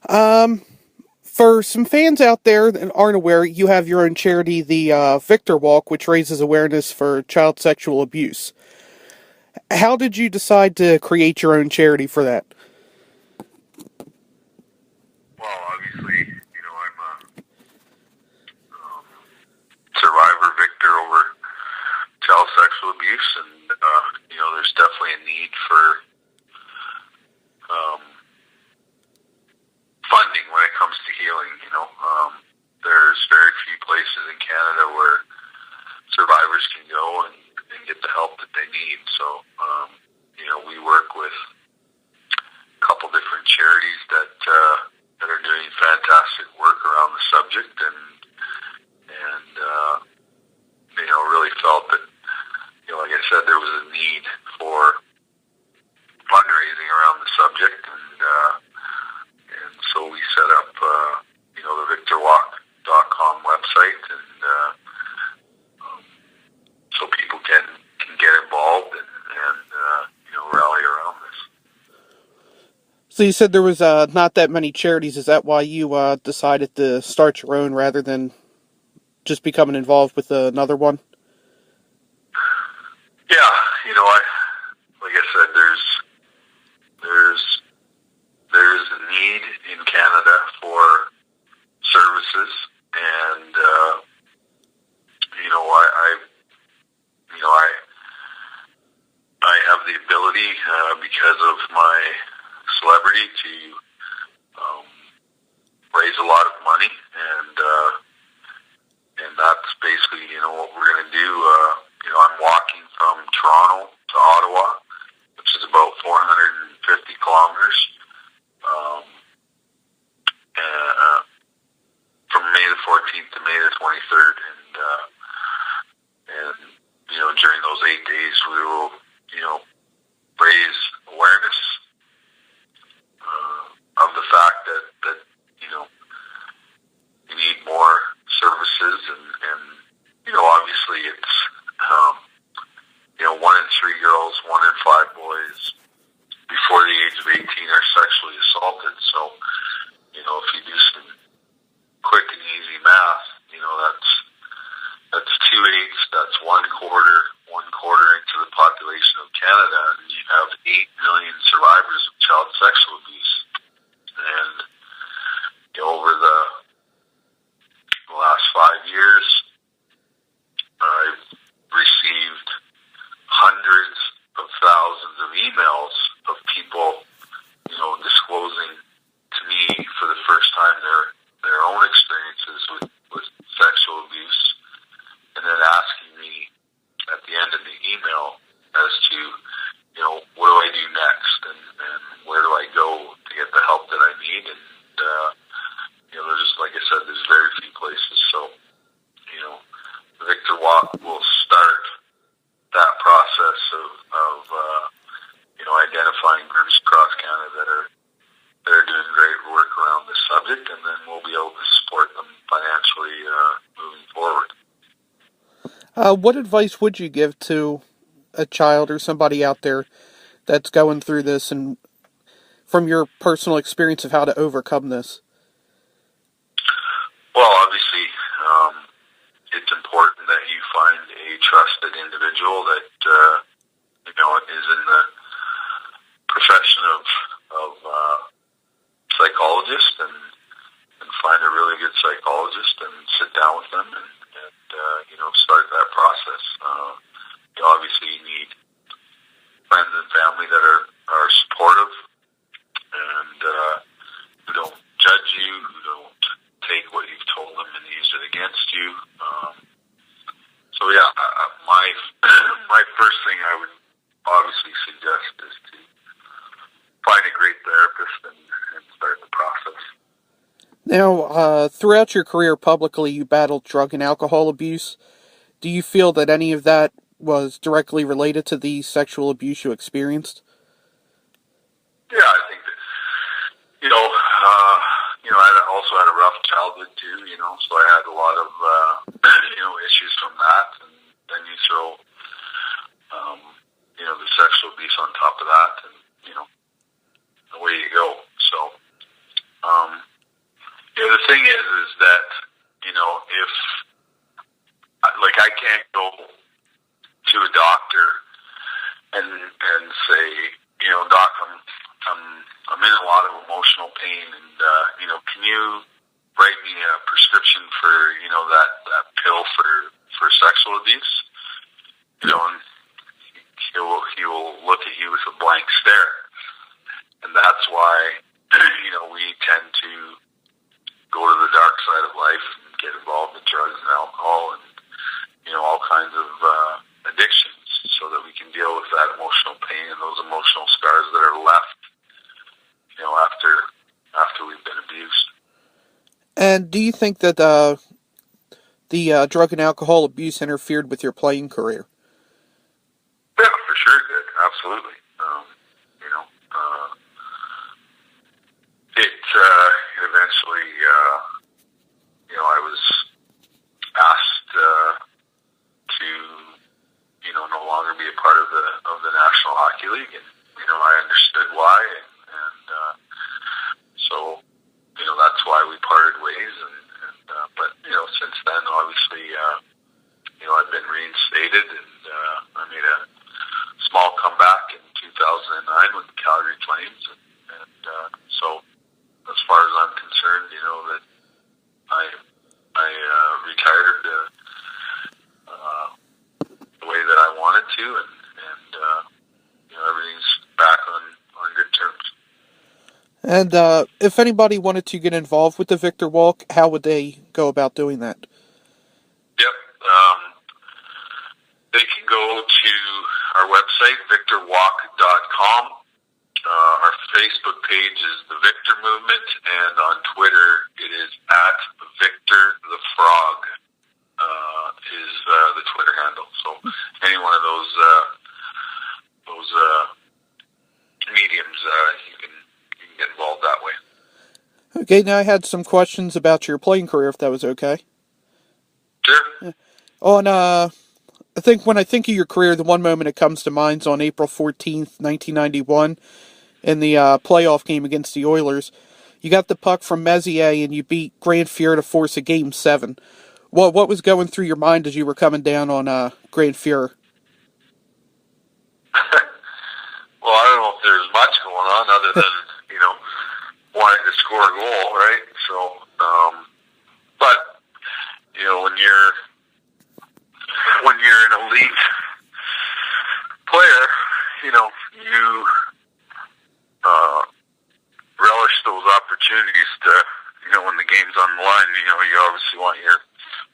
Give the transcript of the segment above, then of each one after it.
Um, for some fans out there that aren't aware, you have your own charity, the Victor Walk, which raises awareness for child sexual abuse. How did you decide to create your own charity for that? Well, obviously, I'm a um, survivor victor over child sexual abuse, and there's definitely a need for um, funding when it comes to healing. There's very few places in Canada where survivors can go and get the help that they need. So, we work with a couple different charities that are doing fantastic work around the subject, and really felt that, like I said, there was a need for fundraising around the subject, and so we set up, the VictorWalk.com website, and so people can get involved and rally around this. So you said there was not that many charities. Is that why you decided to start your own rather than just becoming involved with another one? Yeah, I like I said, there's there's a need in Canada for services, and I have the ability because of my celebrity to um, raise a lot of money, and that's basically what we're going to do. I'm walking from Toronto to Ottawa, which is about 450 kilometers. Um, from May the 14th to May the 23rd, and during those 8 days we will raise awareness of the fact that you need more services, and obviously it's 1 in 3 girls, 1 in 5 boys before the age of 18 are sexually assaulted. So if you do some quick and easy math, that's 2/8, that's one quarter into the population of Canada, and you have 8 million survivors of child sexual abuse. And over the last 5 years, I've received hundreds of thousands of emails of people, disclosing to me for the first time their own experiences with sexual abuse, and then asking me at the end of the email as to, what do I do next, and where do I go to get the help that I need, and there's just, like I said, there's very few places. So, Victor Walk will start that process of identifying groups across Canada that are doing great work around this subject, and then we'll be able to support them financially moving forward. What advice would you give to a child or somebody out there that's going through this, and from your personal experience of how to overcome this? Well, obviously, it's important that you find a trusted individual that is in the profession of psychologist, and find a really good psychologist and sit down with them and start that process. Obviously, you need friends and family that are supportive and who don't judge you, who don't take what you've told them and use it against you. So yeah, my my first thing I would obviously suggest is to find a great therapist and start the process. Now, throughout your career publicly, you battled drug and alcohol abuse. Do you feel that any of that was directly related to the sexual abuse you experienced? Yeah, I think that I also had a rough childhood too. So I had a lot of issues from that, and then you throw the sexual abuse on top of that, and away you go. So thing is that, if, like, I can't go to a doctor and say, doc, I'm in a lot of emotional pain, and can you write me a prescription for that pill for sexual abuse? And he will look at you with a blank stare, and that's why we tend to go to the dark side of life and get involved in drugs and alcohol and all kinds of addictions, so that we can deal with that emotional pain and those emotional scars that are left after we've been abused. And do you think that the drug and alcohol abuse interfered with your playing career? Yeah, for sure it did. Absolutely. It eventually, I was asked to, no longer be a part of the National Hockey League, and I understood why, and so that's why we parted ways, but since then, obviously, I've been reinstated, and I made a small comeback in 2009 with the Calgary Flames, and so as far as I'm concerned, that I retired the way that I wanted to, and everything's back on good terms. And if anybody wanted to get involved with the Victor Walk, how would they go about doing that? Yep. They can go to our website, victorwalk.com. Our Facebook page is The Victor Movement, and on Twitter it is at Victor the Frog is the Twitter handle. So any one of those mediums, you can get involved that way. Okay, now I had some questions about your playing career, if that was okay. Sure. I think when I think of your career, the one moment that comes to mind is on April 14th, 1991, in the playoff game against the Oilers. You got the puck from Messier and you beat Grand Fuhr to force a Game 7. What was going through your mind as you were coming down on Grand Fuhr? Well, I don't know if there's much going on other than, wanting to score a goal, right? So, but, when you're an elite player, you relish those opportunities to, when the game's on the line, you obviously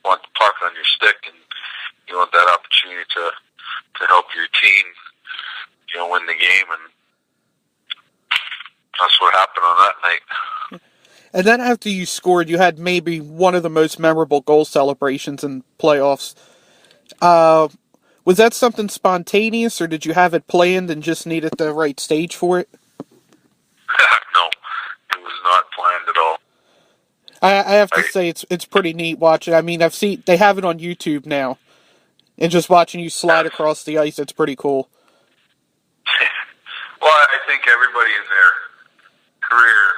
want the puck on your stick, and you want that opportunity to help your team, win the game, and that's what happened on that night. And then after you scored, you had maybe one of the most memorable goal celebrations in playoffs. Was that something spontaneous, or did you have it planned and just needed the right stage for it? No, it was not planned at all. I have to say it's pretty neat watching. I mean, they have it on YouTube now, and just watching you slide across the ice, it's pretty cool. Well, I think everybody in their career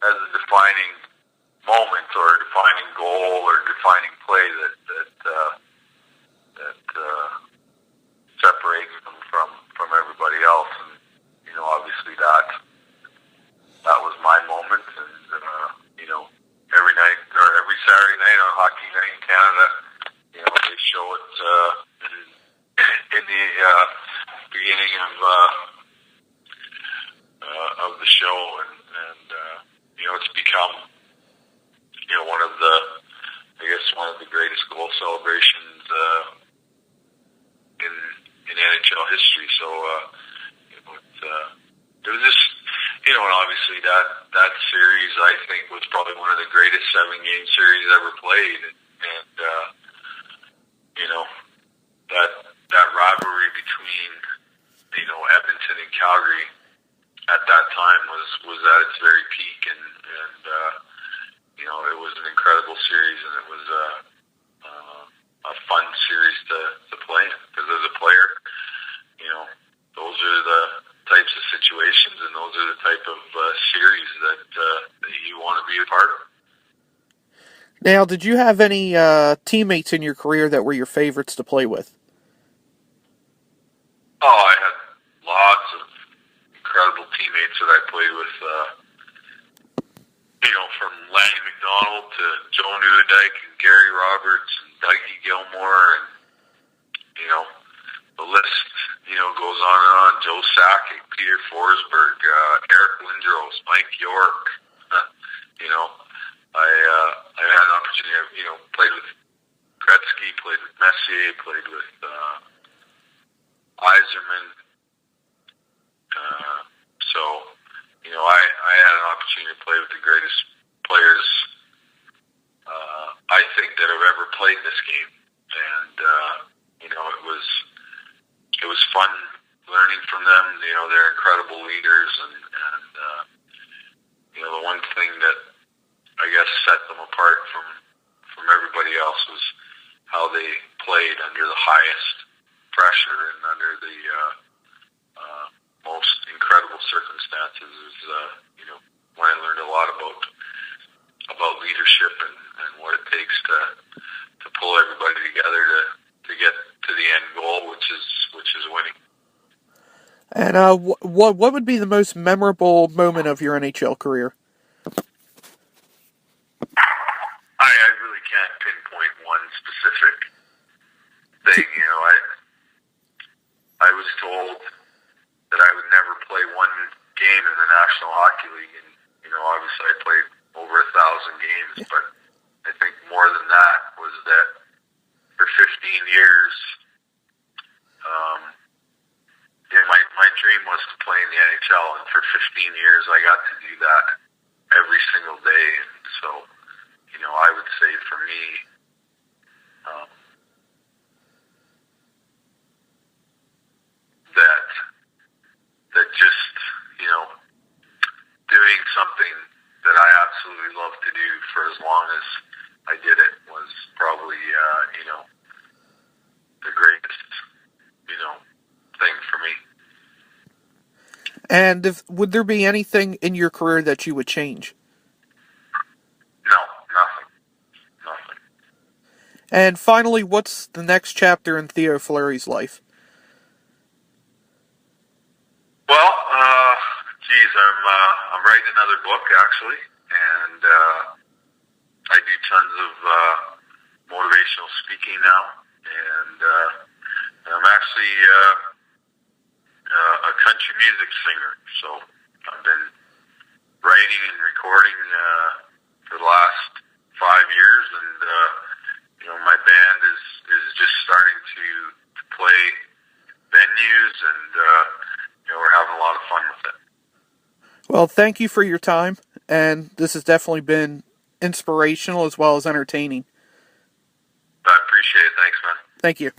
has a defining moment or a defining goal or defining play that separates them from everybody else, and obviously that was my moment, and every night or every Saturday night on Hockey Night in Canada, they show it in the beginning of the show, and it's become one of the greatest goal celebrations in NHL history. So it was just and obviously that series, I think, was probably one of the greatest 7-game series ever played, and that rivalry between Edmonton and Calgary at that time was at its very peak, and it was an incredible series, and it was a fun series to play in, because as a player, those are the types of situations, and those are the type of series that you want to be a part of. Now, did you have any teammates in your career that were your favorites to play with? Oh, I had lots of incredible teammates that I played with. From Lanny McDonald to Joe Newdike and Gary Roberts and Dougie Gilmore, and the list goes on and on. Joe Sakic, Peter Forsberg, Eric Lindros, Mike York. I had an opportunity. Played with Gretzky, played with Messier, played with Yzerman. I had an opportunity to play with the greatest players I think that have ever played this game, and it was fun learning from them. They're incredible leaders, and the one thing that I guess set them apart from everybody else was how they played under the highest pressure and under the most incredible circumstances. When I learned a lot about leadership and what it takes to pull everybody together to get to the end goal, which is winning. And what would be the most memorable moment of your NHL career? I really can't pinpoint one specific thing. I was told that I would never play one game in the National Hockey League, and obviously I played over 1,000 games, but I think more than that was that for 15 years, my dream was to play in the NHL, and for 15 years I got to do that every single day. And so, I would say for me, that just doing something that I absolutely love to do for as long as I did it was probably the greatest thing for me. And would there be anything in your career that you would change? No, nothing. And finally, what's the next chapter in Theo Fleury's life? Well, I'm writing another book actually, and I do tons of motivational speaking now, and I'm actually a country music singer. So I've been writing and recording for the last 5 years, and my band is just starting to play venues, and we're having a lot of fun with it. Well, thank you for your time, and this has definitely been inspirational as well as entertaining. I appreciate it. Thanks, man. Thank you.